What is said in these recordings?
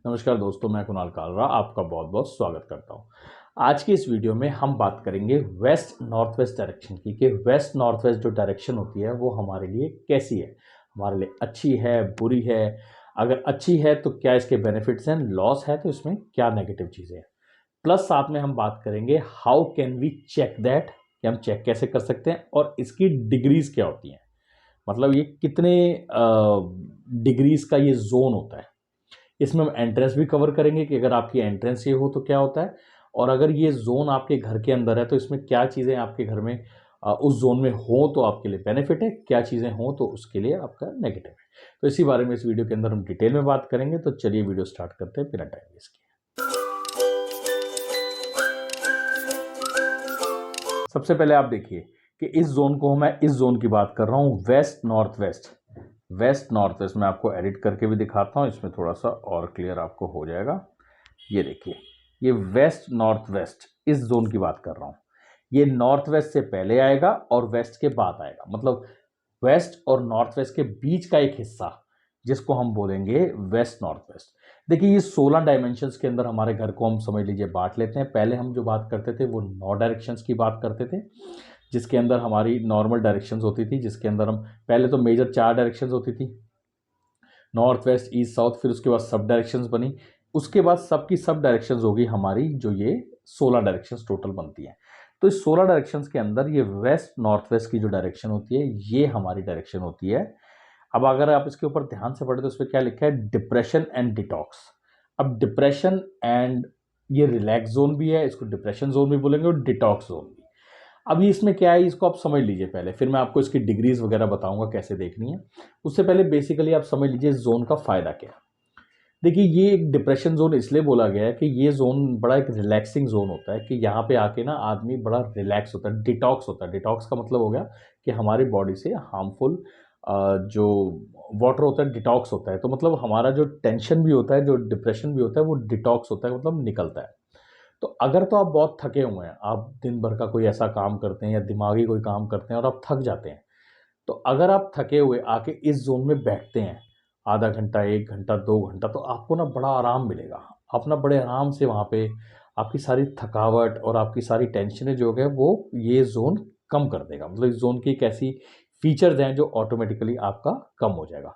नमस्कार दोस्तों, मैं कुणाल कालरा आपका बहुत बहुत स्वागत करता हूं। आज की इस वीडियो में हम बात करेंगे वेस्ट नॉर्थ वेस्ट डायरेक्शन की कि वेस्ट नॉर्थ वेस्ट जो डायरेक्शन होती है वो हमारे लिए कैसी है, हमारे लिए अच्छी है, बुरी है। अगर अच्छी है तो क्या इसके बेनिफिट्स हैं, लॉस है तो इसमें क्या नेगेटिव चीज़ें हैं। प्लस साथ में हम बात करेंगे how can we check that, कि हम चेक कैसे कर सकते हैं और इसकी डिग्रीज क्या होती हैं। मतलब ये कितने डिग्रीज का ये जोन होता है। इसमें हम एंट्रेंस भी कवर करेंगे कि अगर आपकी एंट्रेंस ये हो तो क्या होता है, और अगर ये जोन आपके घर के अंदर है तो इसमें क्या चीज़ें आपके घर में उस जोन में हो तो आपके लिए बेनिफिट है, क्या चीज़ें हो तो उसके लिए आपका नेगेटिव है। तो इसी बारे में इस वीडियो के अंदर हम डिटेल में बात करेंगे। तो चलिए वीडियो स्टार्ट करते हैं बिना टाइम वेस्ट किए। सबसे पहले आप देखिए कि इस जोन को मैं इस जोन की बात कर रहा हूँ, west north west. West north west मैं आपको एडिट करके भी दिखाता हूँ, इसमें थोड़ा सा और क्लियर आपको हो जाएगा। ये देखिए, ये वेस्ट नॉर्थ वेस्ट इस जोन की बात कर रहा हूँ। ये नॉर्थ वेस्ट से पहले आएगा और वेस्ट के बाद आएगा, मतलब वेस्ट और नॉर्थ वेस्ट के बीच का एक हिस्सा जिसको हम बोलेंगे वेस्ट नॉर्थ वेस्ट। देखिए, ये 16 डायमेंशंस के अंदर हमारे घर को हम समझ लीजिए बांट लेते हैं। पहले हम जो बात करते थे वो 9 डायरेक्शंस की बात करते थे, जिसके अंदर हमारी नॉर्मल डायरेक्शंस होती थी, जिसके अंदर हम पहले तो मेजर 4 डायरेक्शंस होती थी, नॉर्थ वेस्ट ईस्ट साउथ। फिर उसके बाद सब डायरेक्शंस बनी, उसके बाद सबकी सब डायरेक्शंस होगी हमारी, जो ये 16 डायरेक्शंस टोटल बनती हैं। तो इस 16 डायरेक्शंस के अंदर ये वेस्ट नॉर्थ वेस्ट की जो डायरेक्शन होती है ये हमारी डायरेक्शन होती है। अब अगर आप इसके ऊपर ध्यान से पढ़े तो इसमें क्या लिखा है, डिप्रेशन एंड डिटॉक्स। अब डिप्रेशन एंड ये रिलैक्स जोन भी है, इसको डिप्रेशन जोन भी बोलेंगे और डिटॉक्स जोन भी। अभी इसमें क्या है इसको आप समझ लीजिए पहले, फिर मैं आपको इसकी डिग्रीज वगैरह बताऊंगा कैसे देखनी है। उससे पहले बेसिकली आप समझ लीजिए इस जोन का फायदा क्या है। देखिए, ये एक डिप्रेशन जोन इसलिए बोला गया है कि ये जोन बड़ा एक रिलैक्सिंग जोन होता है, कि यहाँ पे आके ना आदमी बड़ा रिलैक्स होता है, डिटॉक्स होता है। डिटॉक्स का मतलब हो गया कि हमारी बॉडी से हार्मफुल जो वाटर होता है डिटॉक्स होता है। तो मतलब हमारा जो टेंशन भी होता है, जो डिप्रेशन भी होता है, वो डिटॉक्स होता है, मतलब निकलता है। तो अगर तो आप बहुत थके हुए हैं, आप दिन भर का कोई ऐसा काम करते हैं या दिमागी कोई काम करते हैं और आप थक जाते हैं, तो अगर आप थके हुए आके इस जोन में बैठते हैं आधा घंटा, 1 घंटा, 2 घंटा, तो आपको ना बड़ा आराम मिलेगा। आप ना बड़े आराम से वहाँ पे आपकी सारी थकावट और आपकी सारी टेंशनें जो है वो ये ज़ोन कम कर देगा। मतलब इस ज़ोन की एक ऐसी फीचर्स हैं जो ऑटोमेटिकली आपका कम हो जाएगा।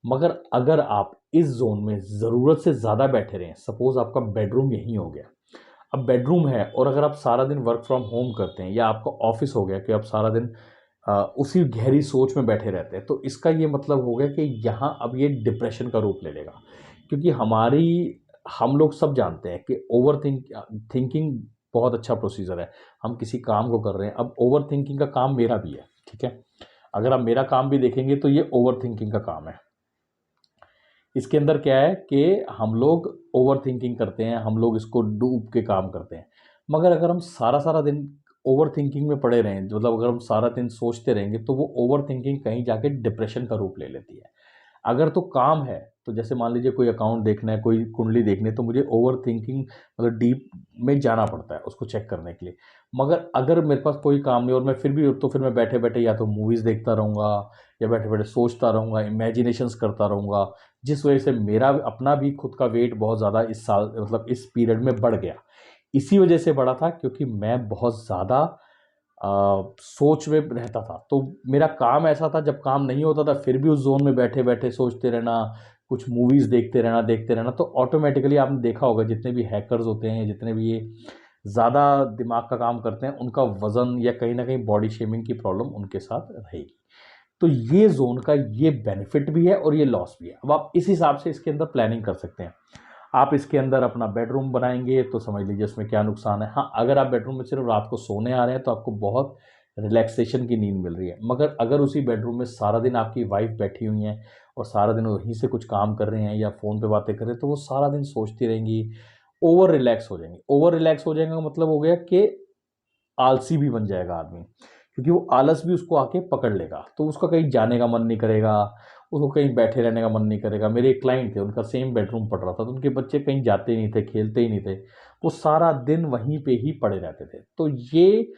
मगर अगर आप इस ज़ोन में ज़रूरत से ज़्यादा बैठे रहें, सपोज़ आपका बेडरूम यहीं हो गया, अब बेडरूम है और अगर आप सारा दिन वर्क फ्रॉम होम करते हैं या आपका ऑफिस हो गया कि आप सारा दिन उसी गहरी सोच में बैठे रहते हैं, तो इसका ये मतलब हो गया कि यहाँ अब ये डिप्रेशन का रूप ले लेगा। क्योंकि हम लोग सब जानते हैं कि थिंकिंग बहुत अच्छा प्रोसीजर है। हम किसी काम को कर रहे हैं, अब ओवर थिंकिंग का काम मेरा भी है, ठीक है। अगर आप मेरा काम भी देखेंगे तो ये ओवर थिंकिंग का काम है। इसके अंदर क्या है कि हम लोग ओवर थिंकिंग करते हैं, हम लोग इसको डूब के काम करते हैं। मगर अगर हम सारा सारा दिन ओवर थिंकिंग में पड़े रहें, मतलब अगर हम सारा दिन सोचते रहेंगे, तो वो ओवर थिंकिंग कहीं जाके डिप्रेशन का रूप ले लेती है। अगर तो काम है, तो जैसे मान लीजिए कोई अकाउंट देखना है, कोई कुंडली देखनी है, तो मुझे ओवर थिंकिंग मतलब डीप में जाना पड़ता है उसको चेक करने के लिए। मगर अगर मेरे पास कोई काम नहीं और मैं फिर भी, तो फिर मैं बैठे बैठे या तो मूवीज़ देखता रहूँगा या बैठे बैठे सोचता रहूँगा, इमेजिनेशंस करता रहूँगा, जिस वजह से मेरा अपना भी खुद का वेट बहुत ज़्यादा इस साल, मतलब इस पीरियड में बढ़ गया। इसी वजह से बढ़ा था क्योंकि मैं बहुत ज़्यादा सोच में रहता था। तो मेरा काम ऐसा था, जब काम नहीं होता था फिर भी उस जोन में बैठे बैठे सोचते रहना, कुछ मूवीज़ देखते रहना। तो ऑटोमेटिकली आपने देखा होगा जितने भी हैकर्स होते हैं, जितने भी ये ज़्यादा दिमाग का काम करते हैं, उनका वज़न या कहीं ना कहीं बॉडी शेमिंग की प्रॉब्लम उनके साथ रहेगी। तो ये जोन का ये बेनिफिट भी है और ये लॉस भी है। अब आप इस हिसाब से इसके अंदर प्लानिंग कर सकते हैं। आप इसके अंदर अपना बेडरूम बनाएंगे तो समझ लीजिए उसमें क्या नुकसान है। हाँ, अगर आप बेडरूम में सिर्फ रात को सोने आ रहे हैं तो आपको बहुत रिलैक्सेशन की नींद मिल रही है। मगर अगर उसी बेडरूम में सारा दिन आपकी वाइफ बैठी हुई हैं और सारा दिन वहीं से कुछ काम कर रहे हैं या फ़ोन पे बातें कर रहे हैं, तो वो सारा दिन सोचती रहेंगी, ओवर रिलैक्स हो जाएंगी। ओवर रिलैक्स हो जाएगा का मतलब हो गया कि आलसी भी बन जाएगा आदमी, क्योंकि वो आलस भी उसको आके पकड़ लेगा। तो उसका कहीं जाने का मन नहीं करेगा, उसको कहीं बैठे रहने का मन नहीं करेगा। मेरे एक क्लाइंट थे, उनका सेम बेडरूम पड़ रहा था, तो उनके बच्चे कहीं जाते ही नहीं थे, खेलते ही नहीं थे, वो सारा दिन वहीं पे ही पड़े रहते थे। तो ये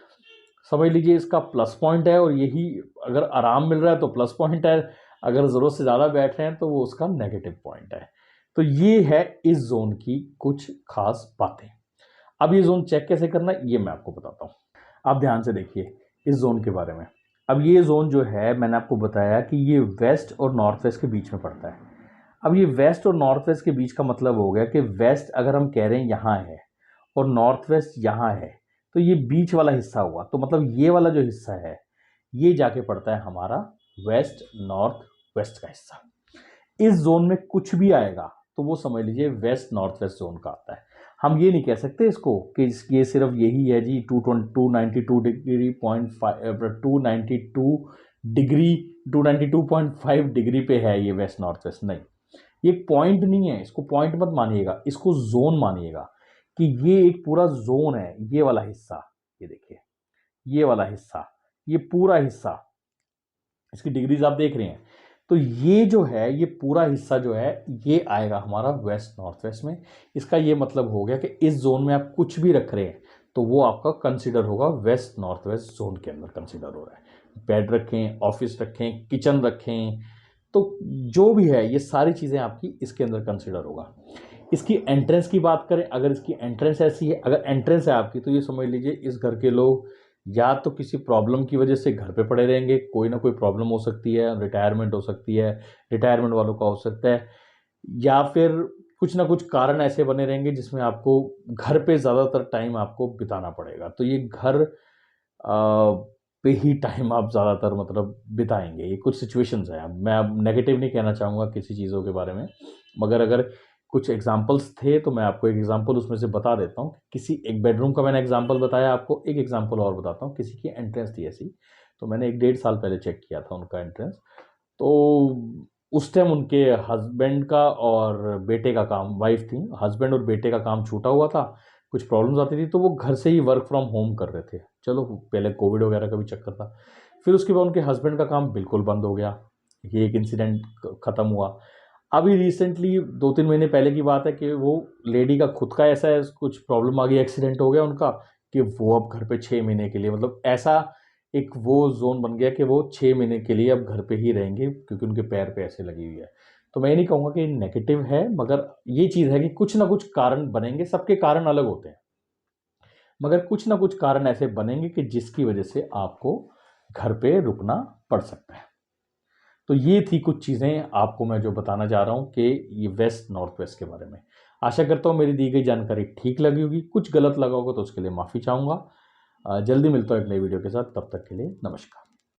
समझ लीजिए इसका प्लस पॉइंट है, और यही, अगर आराम मिल रहा है तो प्लस पॉइंट है, अगर ज़रूरत से ज़्यादा बैठ रहे हैं तो वो उसका नेगेटिव पॉइंट है। तो ये है इस जोन की कुछ खास बातें। अब ये जोन चेक कैसे करना है ये मैं आपको बताता हूँ। आप ध्यान से देखिए इस जोन के बारे में। अब ये जोन जो है मैंने आपको बताया कि ये वेस्ट और नॉर्थ वेस्ट के बीच में पड़ता है। अब ये वेस्ट और नॉर्थ वेस्ट के बीच का मतलब हो गया कि वेस्ट अगर हम कह रहे हैं यहाँ है और नॉर्थ वेस्ट यहाँ है, तो ये बीच वाला हिस्सा हुआ, तो मतलब ये वाला जो हिस्सा है ये जाके पड़ता है हमारा वेस्ट नॉर्थ वेस्ट का हिस्सा। इस जोन में कुछ भी आएगा तो वो समझ लीजिए वेस्ट नॉर्थ वेस्ट जोन का आता है। हम ये नहीं कह सकते इसको कि ये सिर्फ यही है जी 292 डिग्री 292.5 डिग्री पे है ये वेस्ट नॉर्थ वेस्ट। नहीं, ये पॉइंट नहीं है, इसको पॉइंट मत मानिएगा, इसको जोन मानिएगा कि ये एक पूरा जोन है। ये वाला हिस्सा, ये देखिए ये वाला हिस्सा, ये पूरा हिस्सा, इसकी डिग्रीज आप देख रहे हैं। तो ये जो है ये पूरा हिस्सा जो है ये आएगा हमारा वेस्ट नॉर्थ वेस्ट में। इसका ये मतलब हो गया कि इस जोन में आप कुछ भी रख रहे हैं तो वो आपका कंसीडर होगा वेस्ट नॉर्थ वेस्ट जोन के अंदर कंसीडर हो रहा है। बेड रखें, ऑफिस रखें, किचन रखें, तो जो भी है ये सारी चीज़ें आपकी इसके अंदर कंसीडर होगा। इसकी एंट्रेंस की बात करें, अगर इसकी एंट्रेंस ऐसी है, अगर एंट्रेंस है आपकी, तो ये समझ लीजिए इस घर के लोग या तो किसी प्रॉब्लम की वजह से घर पे पड़े रहेंगे, कोई ना कोई प्रॉब्लम हो सकती है, रिटायरमेंट हो सकती है, रिटायरमेंट वालों का हो सकता है, या फिर कुछ ना कुछ कारण ऐसे बने रहेंगे जिसमें आपको घर पे ज़्यादातर टाइम आपको बिताना पड़ेगा। तो ये घर पे ही टाइम आप ज़्यादातर मतलब बिताएंगे। ये कुछ सिचुएशंस हैं। मैं अब नेगेटिव नहीं कहना चाहूँगा किसी चीज़ों के बारे में, मगर अगर कुछ एग्जांपल्स थे तो मैं आपको एक एग्जांपल उसमें से बता देता हूँ। किसी एक बेडरूम का मैंने एग्जांपल बताया, आपको एक एग्जांपल और बताता हूँ। किसी की एंट्रेंस थी ऐसी, तो मैंने 1 डेढ़ साल पहले चेक किया था उनका एंट्रेंस। तो उस टाइम उनके हस्बैंड का और बेटे का काम, वाइफ थी, हस्बैंड और बेटे का काम छूटा हुआ था, कुछ प्रॉब्लम्स आती थी तो वो घर से ही वर्क फ्रॉम होम कर रहे थे। चलो पहले कोविड वगैरह का भी चक्कर था। फिर उसके बाद उनके हस्बैंड का काम बिल्कुल बंद हो गया। ये एक इंसिडेंट ख़त्म हुआ। अभी रिसेंटली 2-3 महीने पहले की बात है कि वो लेडी का खुद का ऐसा है, कुछ प्रॉब्लम आ गई, एक्सीडेंट हो गया उनका, कि वो अब घर पे 6 महीने के लिए, मतलब ऐसा एक वो जोन बन गया कि वो 6 महीने के लिए अब घर पे ही रहेंगे क्योंकि उनके पैर पे ऐसे लगी हुई है। तो मैं ये नहीं कहूँगा कि नेगेटिव है, मगर ये चीज़ है कि कुछ ना कुछ कारण बनेंगे, सबके कारण अलग होते हैं, मगर कुछ ना कुछ कारण ऐसे बनेंगे कि जिसकी वजह से आपको घर पे रुकना पड़ सकता है। तो ये थी कुछ चीज़ें आपको मैं जो बताना चाह रहा हूँ कि ये वेस्ट नॉर्थ वेस्ट के बारे में। आशा करता हूँ मेरी दी गई जानकारी ठीक लगी होगी। कुछ गलत लगा होगा तो उसके लिए माफ़ी चाहूँगा। जल्दी मिलता हूँ एक नई वीडियो के साथ, तब तक के लिए नमस्कार।